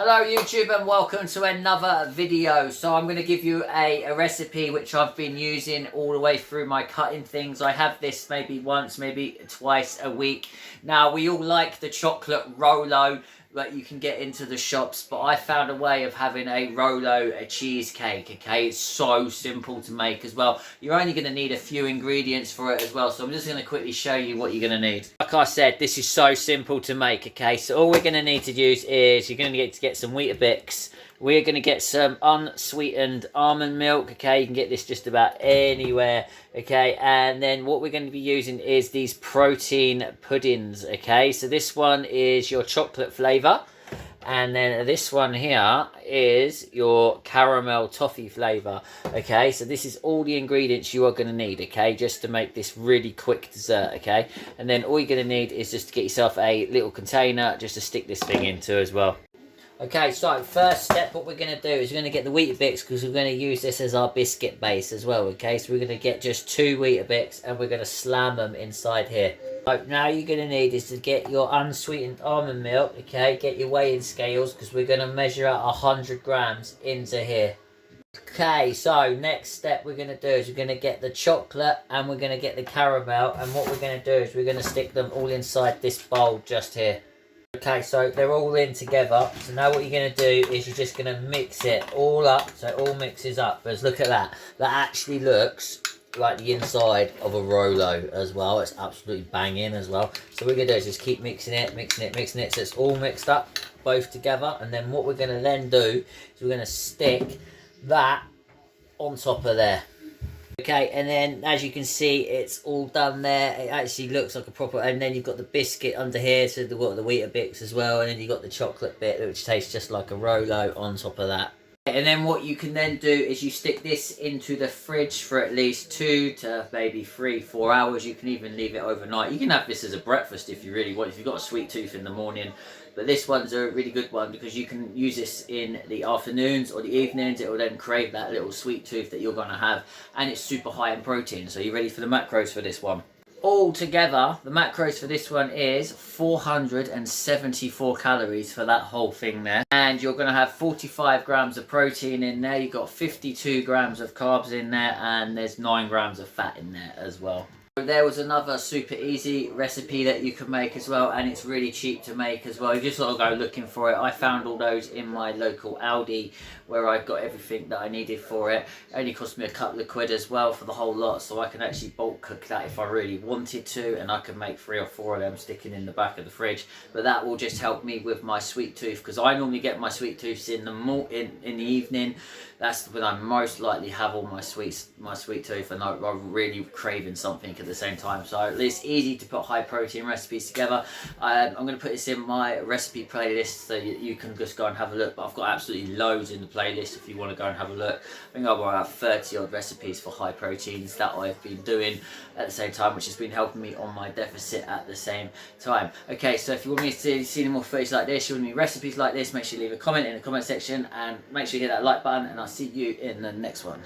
Hello YouTube and welcome to another video. So I'm going to give you a recipe which I've been using all the way through my cutting things. I have this maybe once, maybe twice a week. Now we all like the chocolate Rolo that you can get into the shops, but I found a way of having a Rolo cheesecake, okay? It's so simple to make as well. You're only going to need a few ingredients for it as well, so I'm just going to quickly show you what you're going to need. Like I said, this is so simple to make, okay? So all we're going to need to use is, you're going to get some Weetabix. We're going to get some unsweetened almond milk, okay? You can get this just about anywhere, okay? And then what we're going to be using is these protein puddings, okay? So this one is your chocolate flavour. And then this one here is your caramel toffee flavour, okay? So this is all the ingredients you are going to need, okay? Just to make this really quick dessert, okay? And then all you're going to need is just to get yourself a little container just to stick this thing into as well. Okay, so first step, what we're going to do is we're going to get the Weetabix because we're going to use this as our biscuit base as well, okay? So we're going to get just 2 Weetabix and we're going to slam them inside here. So now you're going to need is to get your unsweetened almond milk, okay? Get your weighing scales because we're going to measure out 100 grams into here. Okay, so next step we're going to do is we're going to get the chocolate and we're going to get the caramel, and what we're going to do is we're going to stick them all inside this bowl just here. Okay, so they're all in together. So now what you're going to do is you're just going to mix it all up. So it all mixes up. But look at that. That actually looks like the inside of a Rolo as well. It's absolutely banging as well. So what we're going to do is just keep mixing it. So it's all mixed up both together. And then what we're going to then do is we're going to stick that on top of there. Okay, and then as you can see, it's all done there. It actually looks like a proper, and then you've got the biscuit under here, so you've got the Weetabix as well, and then you've got the chocolate bit, which tastes just like a Rolo on top of that. And then what you can then do is you stick this into the fridge for at least 2 to maybe 3-4 hours. You can even leave it overnight. You can have this as a breakfast if you really want, if you've got a sweet tooth in the morning. But this one's a really good one because you can use this in the afternoons or the evenings. It will then crave that little sweet tooth that you're going to have. And it's super high in protein. So you're ready for the macros for this one. All together, the macros for this one is 474 calories for that whole thing there. And you're going to have 45 grams of protein in there. You've got 52 grams of carbs in there. And there's 9 grams of fat in there as well. There was another super easy recipe that you can make as well, and it's really cheap to make as well. You just got to go looking for it. I found all those in my local Aldi where I got everything that I needed for it. It only cost me a couple of quid as well for the whole lot, so I can actually bulk cook that if I really wanted to, and I can make 3 or 4 of them sticking in the back of the fridge. But that will just help me with my sweet tooth because I normally get my sweet tooths in the evening. That's when I most likely have all my sweet tooth, and I'm really craving something at the same time. So it's easy to put high protein recipes together. I'm going to put this in my recipe playlist so you can just go and have a look. But I've got absolutely loads in the playlist if you want to go and have a look. I think I've got about 30 odd recipes for high proteins that I've been doing at the same time, which has been helping me on my deficit at the same time. Okay, so if you want me to see any more footage like this, you want me recipes like this, make sure you leave a comment in the comment section and make sure you hit that like button, and I'll see you in the next one.